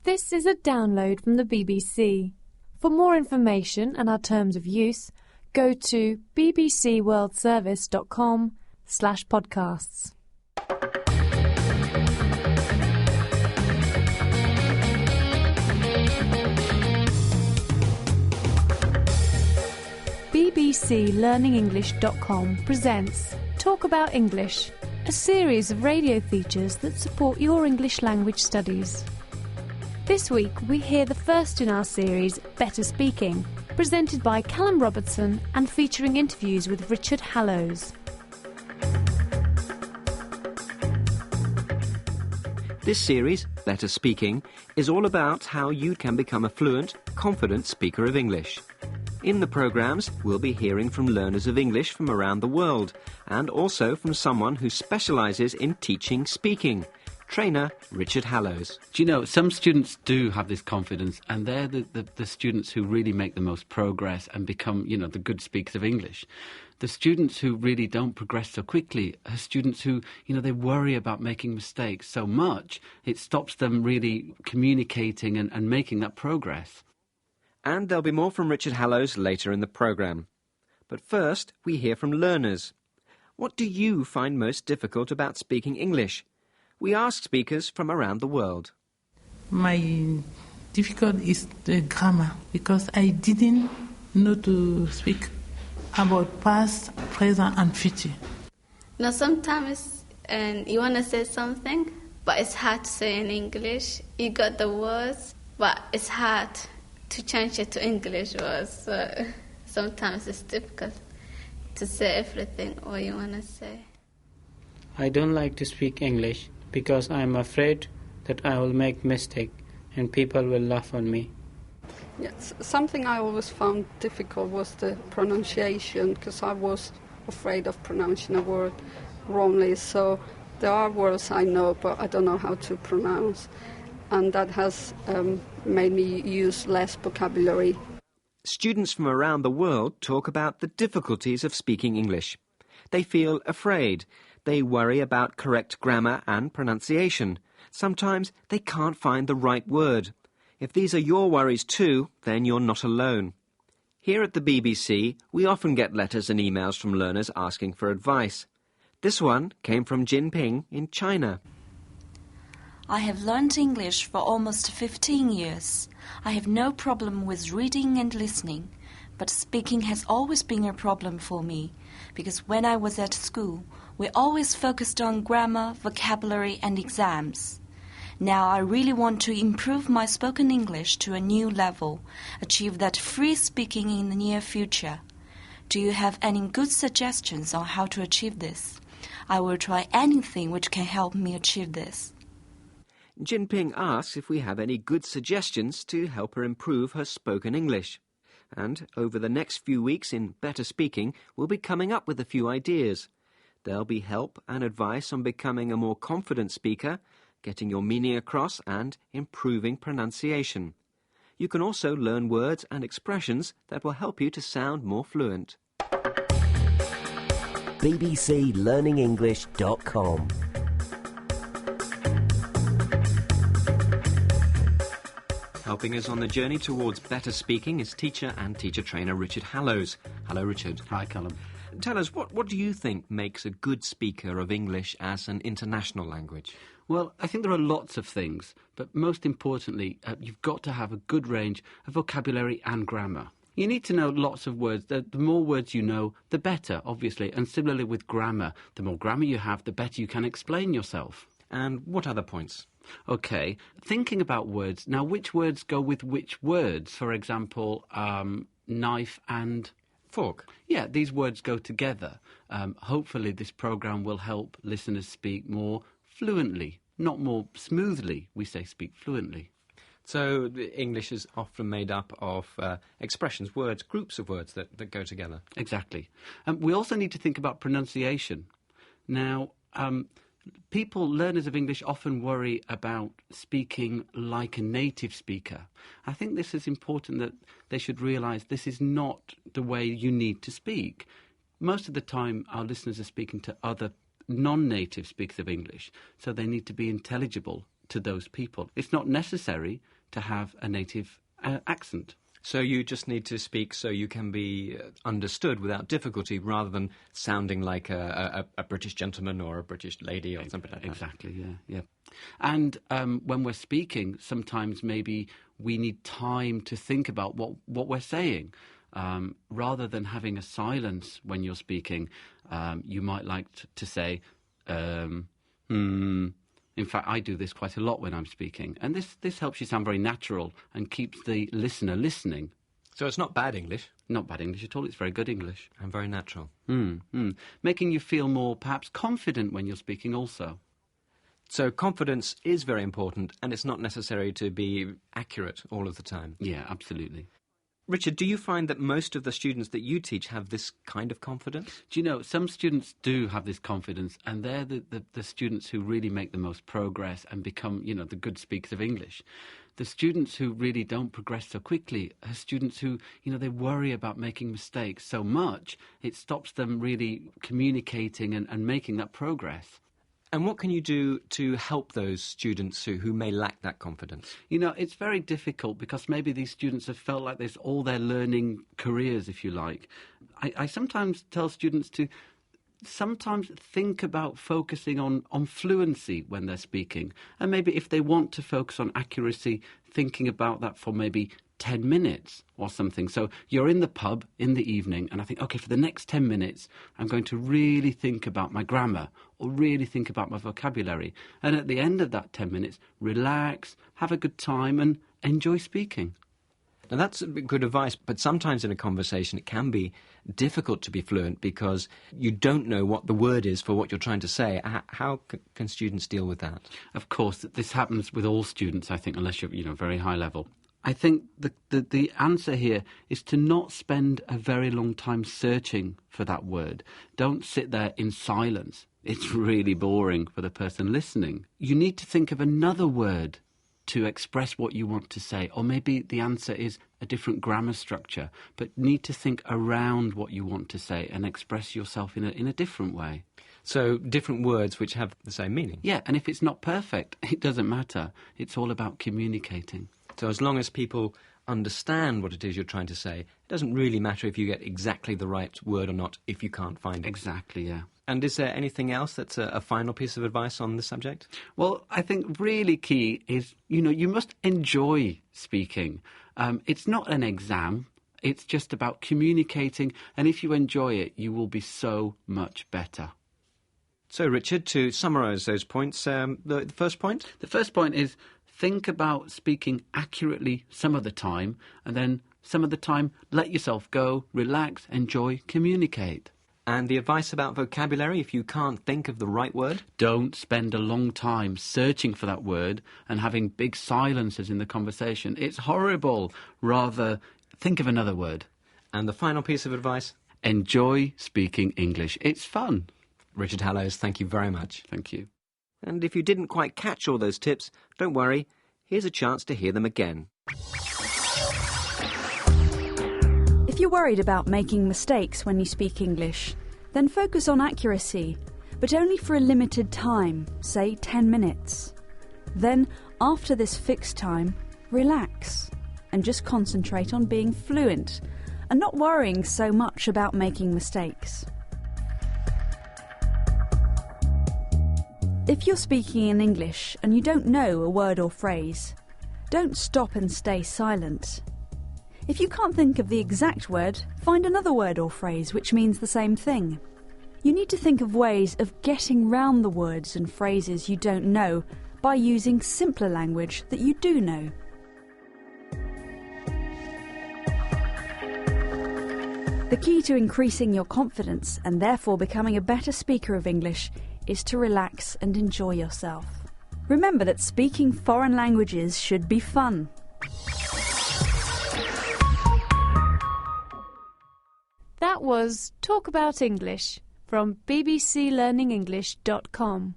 This is a download from the BBC. For more information and our terms of use, go to bbcworldservice.com/podcasts. bbclearningenglish.com presents Talk About English, a series of radio features that support your English language studies. This week we hear the first in our series, Better Speaking, presented by Callum Robertson and featuring interviews with Richard Hallows. This series, Better Speaking, is all about how you can become a fluent, confident speaker of English. In the programmes, we'll be hearing from learners of English from around the world, and also from someone who specialises in teaching speaking, trainer Richard Hallows. Do you know, some students do have this confidence, and they're the students who really make the most progress and become, the good speakers of English. The students who really don't progress so quickly are students who, they worry about making mistakes so much, it stops them really communicating and making that progress. And there'll be more from Richard Hallows later in the programme. But first, we hear from learners. What do you find most difficult about speaking English? We ask speakers from around the world. My difficulty is the grammar, because I didn't know to speak about past, present and future. Now sometimes you want to say something, but it's hard to say in English. You got the words, but it's hard to change it to English words. So sometimes it's difficult to say everything what you want to say. I don't like to speak English because I'm afraid that I will make mistake and people will laugh on me. Yes, something I always found difficult was the pronunciation, because I was afraid of pronouncing a word wrongly. So there are words I know, but I don't know how to pronounce, and that has made me use less vocabulary. Students from around the world talk about the difficulties of speaking English. They feel afraid. They worry about correct grammar and pronunciation. Sometimes they can't find the right word. If these are your worries too, then you're not alone. Here at the BBC, we often get letters and emails from learners asking for advice. This one came from Jinping in China. I have learned English for almost 15 years. I have no problem with reading and listening, but speaking has always been a problem for me, because when I was at school, we always focused on grammar, vocabulary and exams. Now I really want to improve my spoken English to a new level, achieve that free speaking in the near future. Do you have any good suggestions on how to achieve this? I will try anything which can help me achieve this. Jinping asks if we have any good suggestions to help her improve her spoken English. And over the next few weeks in Better Speaking, we'll be coming up with a few ideas. There'll be help and advice on becoming a more confident speaker, getting your meaning across and improving pronunciation. You can also learn words and expressions that will help you to sound more fluent. bbclearningenglish.com. Helping us on the journey towards better speaking is teacher and teacher trainer Richard Hallows. Hello, Richard. Hi, Callum. Tell us, what do you think makes a good speaker of English as an international language? Well, I think there are lots of things, but most importantly, you've got to have a good range of vocabulary and grammar. You need to know lots of words. The more words you know, the better, obviously. And similarly with grammar, the more grammar you have, the better you can explain yourself. And what other points? OK, thinking about words. Now, which words go with which words? For example, knife and fork. Yeah, these words go together. Hopefully this programme will help listeners speak more fluently, not more smoothly. We say speak fluently. So English is often made up of expressions, words, groups of words that go together. Exactly. We also need to think about pronunciation. Now, learners of English often worry about speaking like a native speaker. I think this is important, that they should realise this is not the way you need to speak. Most of the time our listeners are speaking to other non-native speakers of English, so they need to be intelligible to those people. It's not necessary to have a native accent. So you just need to speak so you can be understood without difficulty, rather than sounding like a British gentleman or a British lady or something like that. Exactly, yeah. And when we're speaking, sometimes maybe we need time to think about what we're saying. Rather than having a silence when you're speaking, you might like to say, In fact, I do this quite a lot when I'm speaking. And this helps you sound very natural and keeps the listener listening. So it's not bad English? Not bad English at all. It's very good English. And very natural. Making you feel more, perhaps, confident when you're speaking also. So confidence is very important, and it's not necessary to be accurate all of the time. Yeah, absolutely. Richard, do you find that most of the students that you teach have this kind of confidence? Do you know, some students do have this confidence, and they're the students who really make the most progress and become, the good speakers of English. The students who really don't progress so quickly are students who, they worry about making mistakes so much, it stops them really communicating and making that progress. And what can you do to help those students who may lack that confidence? It's very difficult because maybe these students have felt like this all their learning careers, if you like. I sometimes tell students to sometimes think about focusing on fluency when they're speaking. And maybe if they want to focus on accuracy, thinking about that for maybe 10 minutes or something. So you're in the pub in the evening and I think, OK, for the next 10 minutes, I'm going to really think about my grammar or really think about my vocabulary. And at the end of that 10 minutes, relax, have a good time and enjoy speaking. Now, that's good advice, but sometimes in a conversation it can be difficult to be fluent because you don't know what the word is for what you're trying to say. How can students deal with that? Of course, this happens with all students, I think, unless you're very high level. I think the answer here is to not spend a very long time searching for that word. Don't sit there in silence. It's really boring for the person listening. You need to think of another word to express what you want to say. Or maybe the answer is a different grammar structure, but need to think around what you want to say and express yourself in a different way. So different words which have the same meaning? Yeah, and if it's not perfect, it doesn't matter. It's all about communicating. So as long as people understand what it is you're trying to say, it doesn't really matter if you get exactly the right word or not if you can't find it. Exactly, yeah. And is there anything else that's a final piece of advice on this subject? Well, I think really key is, you must enjoy speaking. It's not an exam. It's just about communicating. And if you enjoy it, you will be so much better. So, Richard, to summarise those points, the first point? The first point is think about speaking accurately some of the time, and then some of the time let yourself go, relax, enjoy, communicate. And the advice about vocabulary, if you can't think of the right word? Don't spend a long time searching for that word and having big silences in the conversation. It's horrible. Rather, think of another word. And the final piece of advice? Enjoy speaking English. It's fun. Richard Hallows, thank you very much. Thank you. And if you didn't quite catch all those tips, don't worry. Here's a chance to hear them again. If you're worried about making mistakes when you speak English, then focus on accuracy, but only for a limited time, say 10 minutes. Then, after this fixed time, relax and just concentrate on being fluent and not worrying so much about making mistakes. If you're speaking in English and you don't know a word or phrase, don't stop and stay silent. If you can't think of the exact word, find another word or phrase which means the same thing. You need to think of ways of getting round the words and phrases you don't know by using simpler language that you do know. The key to increasing your confidence and therefore becoming a better speaker of English is to relax and enjoy yourself. Remember that speaking foreign languages should be fun. That was Talk About English from bbclearningenglish.com.